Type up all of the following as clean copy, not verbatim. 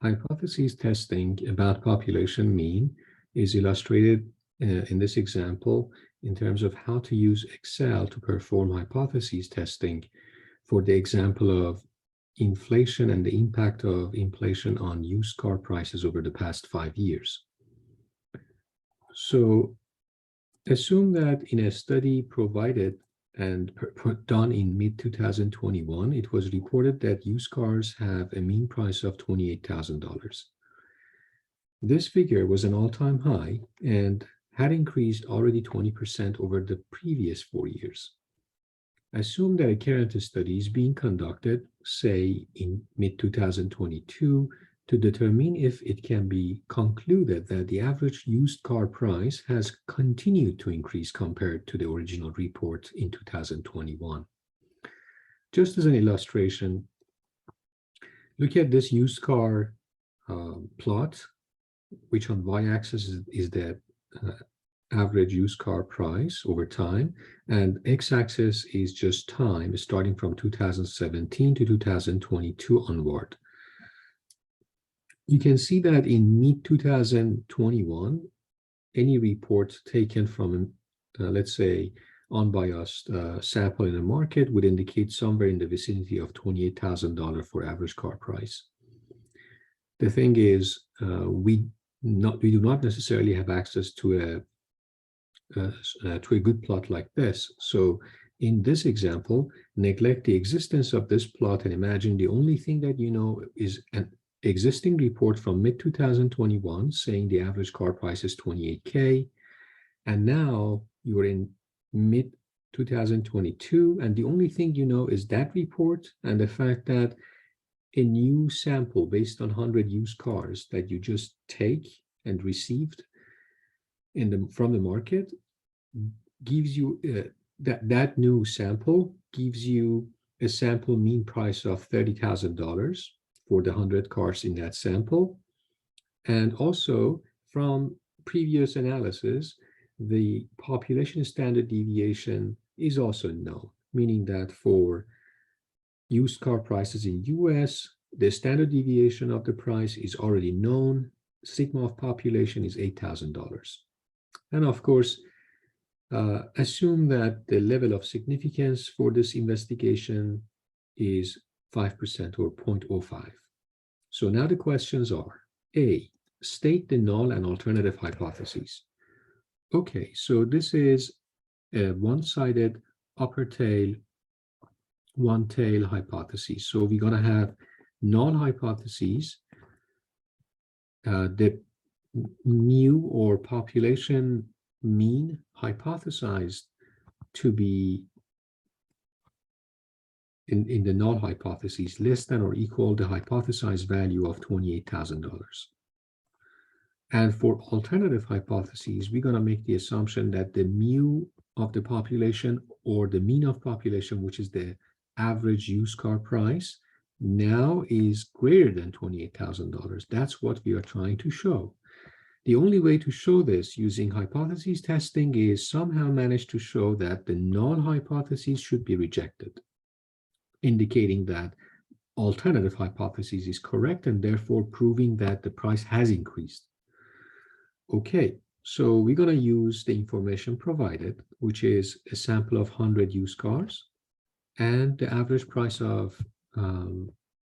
Hypothesis testing about population mean is illustrated in this example in terms of how to use Excel to perform hypothesis testing for the example of inflation and the impact of inflation on used car prices over the past 5 years. So assume that in a study provided and done in mid-2021, it was reported that used cars have a mean price of $28,000. This figure was an all-time high and had increased already 20% over the previous 4 years. Assume that a current study is being conducted, say in mid-2022, to determine if it can be concluded that the average used car price has continued to increase compared to the original report in 2021. Just as an illustration, look at this used car plot, which on y-axis is the average used car price over time, and x-axis is just time starting from 2017 to 2022 onward. You can see that in mid-2021, any report taken from, let's say, unbiased sample in the market would indicate somewhere in the vicinity of $28,000 for average car price. The thing is, we do not necessarily have access to a good plot like this. So in this example, neglect the existence of this plot and imagine the only thing that you know is an existing report from mid-2021 saying the average car price is $28K, and now you're in mid-2022, and the only thing you know is that report and the fact that a new sample based on 100 used cars that you just take and received from the market gives you that new sample gives you a sample mean price of $30,000 for the 100 cars in that sample. And also from previous analysis, the population standard deviation is also known, meaning that for used car prices in US, the standard deviation of the price is already known. Sigma of population is $8,000. And of course, assume that the level of significance for this investigation is 5% or 0.05. So now the questions are, A, state the null and alternative hypotheses. Okay, so this is a one-sided upper tail, one tail hypothesis. So we're going to have null hypotheses, the mu or population mean hypothesized to be in the null hypothesis less than or equal the hypothesized value of $28,000. And for alternative hypotheses, we're going to make the assumption that the mu of the population or the mean of population, which is the average used car price, now is greater than $28,000. That's what we are trying to show. The only way to show this using hypothesis testing is somehow manage to show that the null hypothesis should be rejected, indicating that alternative hypothesis is correct and therefore proving that the price has increased. Okay, so we're going to use the information provided, which is a sample of 100 used cars, and the average price of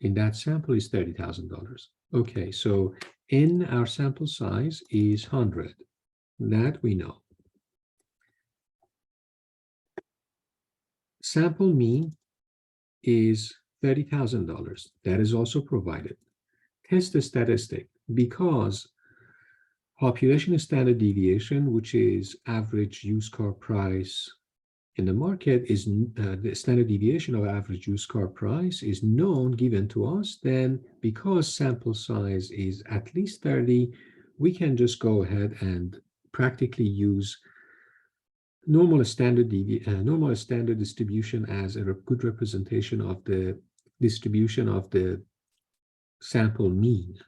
in that sample is $30,000. Okay, so in our sample size is 100. That we know. Sample mean is $30,000. That is also provided. Test the statistic because population standard deviation, which is average used car price in the market, is the standard deviation of average used car price is known, given to us. Then because sample size is at least 30, we can just go ahead and practically use normal standard distribution as a good representation of the distribution of the sample mean.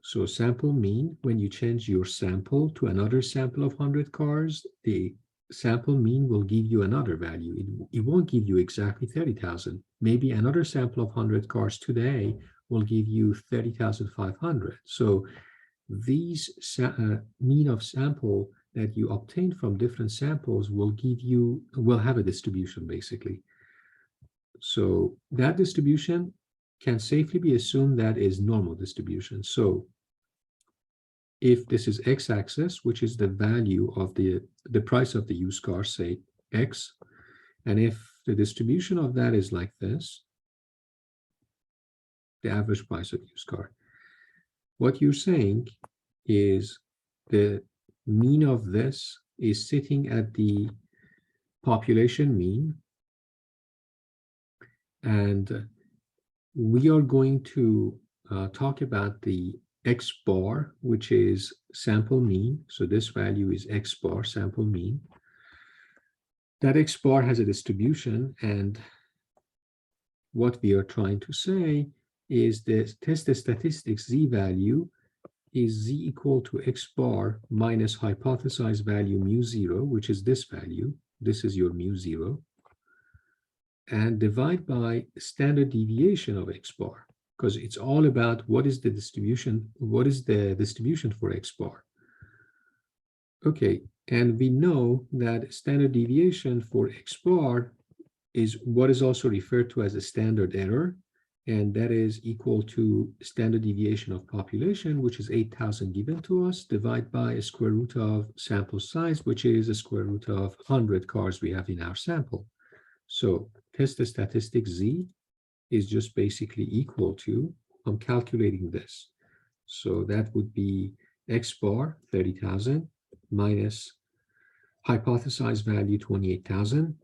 So sample mean, when you change your sample to another sample of 100 cars, the sample mean will give you another value. It won't give you exactly 30,000. Maybe another sample of 100 cars today will give you 30,500. So these mean of sample that you obtain from different samples will have a distribution basically. So that distribution can safely be assumed that is normal distribution. So if this is x-axis, which is the value of the price of the used car, say x, and if the distribution of that is like this, the average price of used car, what you're saying is the mean of this is sitting at the population mean, and we are going to talk about the x bar, which is sample mean. So this value is x bar, sample mean. That x bar has a distribution, and what we are trying to say is the test statistics z value is z equal to x bar minus hypothesized value mu 0, which is this value. This is your mu 0. And divide by standard deviation of x bar, because it's all about what is the distribution for x bar. Okay, and we know that standard deviation for x bar is what is also referred to as a standard error, and that is equal to standard deviation of population, which is 8,000 given to us, divided by a square root of sample size, which is a square root of 100 cars we have in our sample. So test statistic z is just basically equal to, I'm calculating this. So that would be x bar, 30,000, minus hypothesized value, 28,000,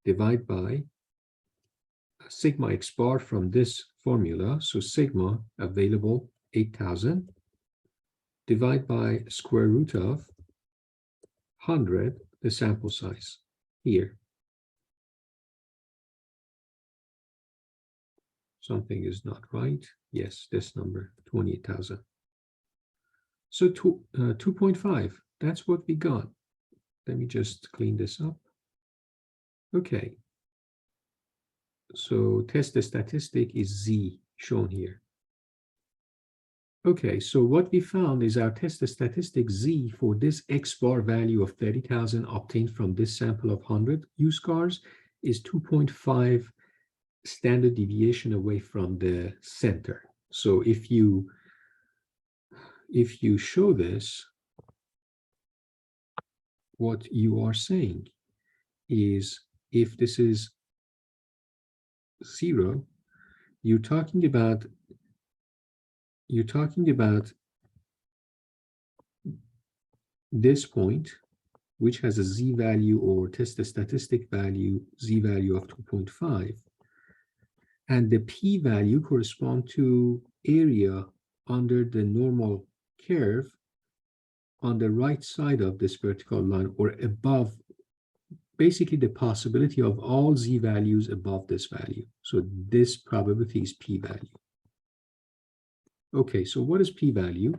divide by sigma x bar from this formula. So sigma available, 8,000, divide by square root of 100, the sample size here. Something is not right. Yes, this number, 28,000. So 2.5, that's what we got. Let me just clean this up. Okay. So test the statistic is z shown here. Okay, so what we found is our test statistic z for this x bar value of 30,000 obtained from this sample of 100 used cars is 2.5 standard deviation away from the center. So if you show this, what you are saying is if this is 0, you're talking about this point, which has a z value or test statistic value, z value of 2.5, and the p value correspond to area under the normal curve on the right side of this vertical line, or above, basically the possibility of all z values above this value. So this probability is p value. Okay, so what is p value?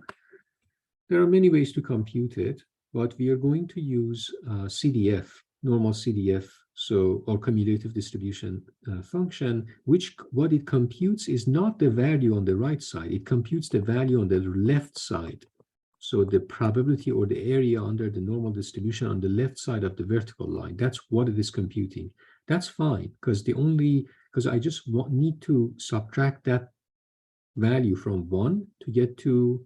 There are many ways to compute it, but we are going to use CDF, normal CDF, so, or cumulative distribution function, which what it computes is not the value on the right side, it computes the value on the left side. So the probability or the area under the normal distribution on the left side of the vertical line, that's what it is computing. That's fine, because I just need to subtract that value from 1 to get to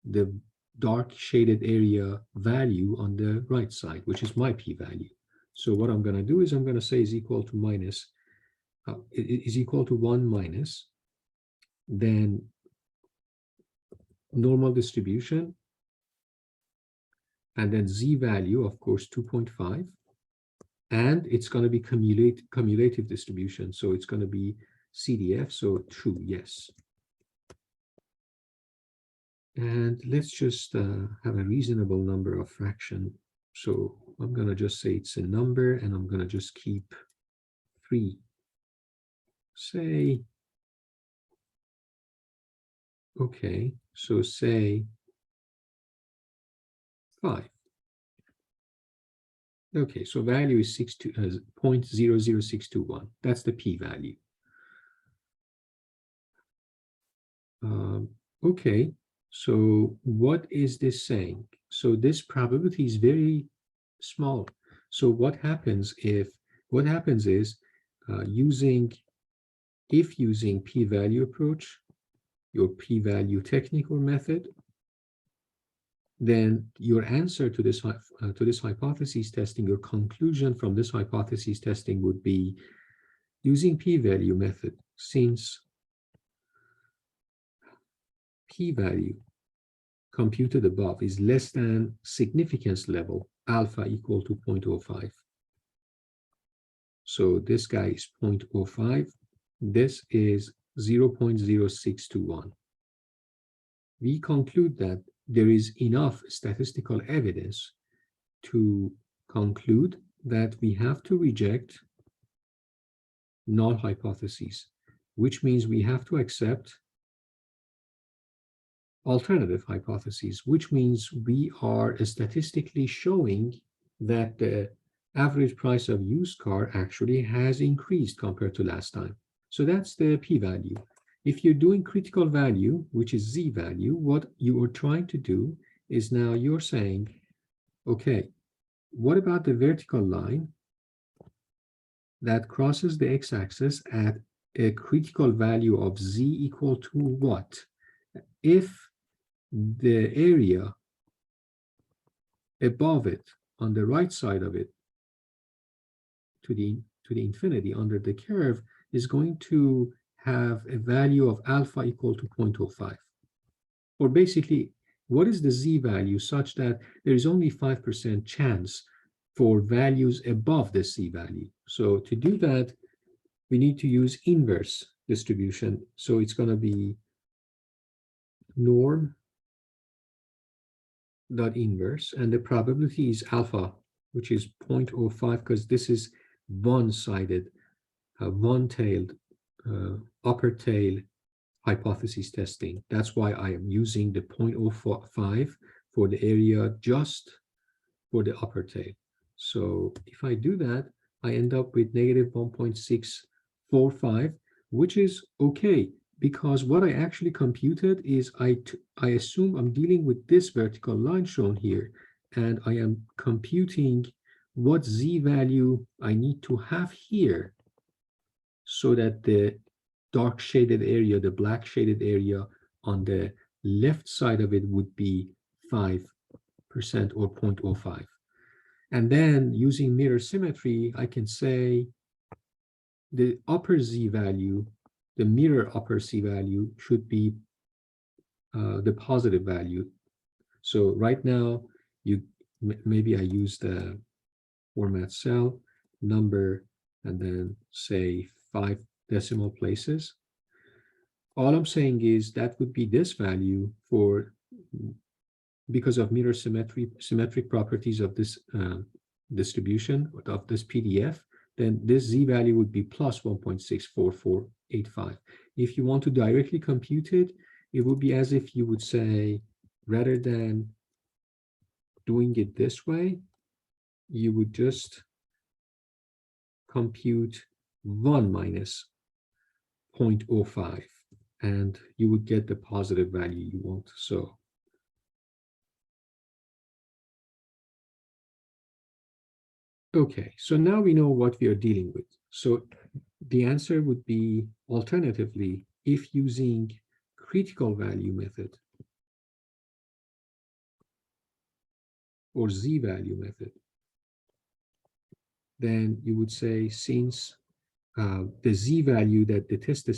the dark shaded area value on the right side, which is my p-value. So what I'm going to do is I'm going to say is equal to minus, is equal to 1 minus, then normal distribution, and then z value, of course, 2.5, and it's going to be cumulative distribution. So it's going to be CDF, so true, yes. And let's just have a reasonable number of fraction. So I'm going to just say it's a number, and I'm going to just keep 3. Say, okay, so say 5. Okay, so value is 0.00621. That's the p-value. Okay, so what is this saying? So this probability is very small. So what happens is using p-value approach, your p-value technique or method, then your answer to this hypothesis testing, your conclusion from this hypothesis testing would be using p-value method, since p-value computed above is less than significance level alpha equal to 0.05. So this guy is 0.05. This is 0.0621. We conclude that there is enough statistical evidence to conclude that we have to reject null hypotheses, which means we have to accept alternative hypotheses, which means we are statistically showing that the average price of used car actually has increased compared to last time. So that's the p-value. If you're doing critical value, which is z-value, what you are trying to do is now you're saying, okay, what about the vertical line that crosses the x-axis at a critical value of z equal to what? If the area above it, on the right side of it, to the infinity under the curve, is going to have a value of alpha equal to 0.05. Or basically, what is the z-value such that there is only 5% chance for values above the z-value? So to do that, we need to use inverse distribution. So it's going to be norm dot inverse, and the probability is alpha, which is 0.05, because this is one-sided, one-tailed, upper tail hypothesis testing. That's why I am using the 0.05 for the area just for the upper tail. So if I do that, I end up with negative 1.645, which is okay, because what I actually computed is I assume I'm dealing with this vertical line shown here, and I am computing what z-value I need to have here so that the dark shaded area, the black shaded area on the left side of it would be 5% or 0.05. And then using mirror symmetry, I can say the upper z-value, the mirror upper z-value should be the positive value. So right now, maybe I use the format cell number and then say 5 decimal places. All I'm saying is that would be this value for, because of mirror symmetric properties of this distribution of this PDF, then this z-value would be plus 1.64485. If you want to directly compute it, it would be as if you would say, rather than doing it this way, you would just compute 1 minus 0.05, and you would get the positive value you want. So okay, so now we know what we are dealing with. So the answer would be, alternatively, if using critical value method or z-value method, then you would say, since the z-value that the test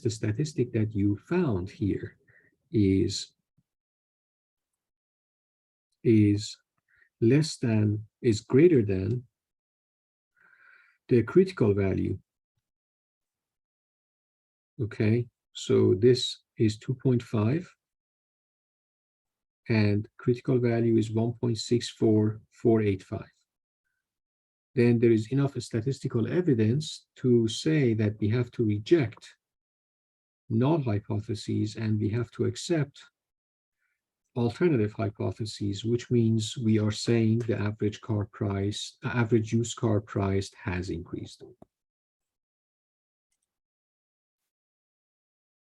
statistic that you found here is greater than the critical value. Okay, so this is 2.5 and critical value is 1.64485. Then there is enough statistical evidence to say that we have to reject null hypotheses and we have to accept alternative hypotheses, which means we are saying the average used car price has increased.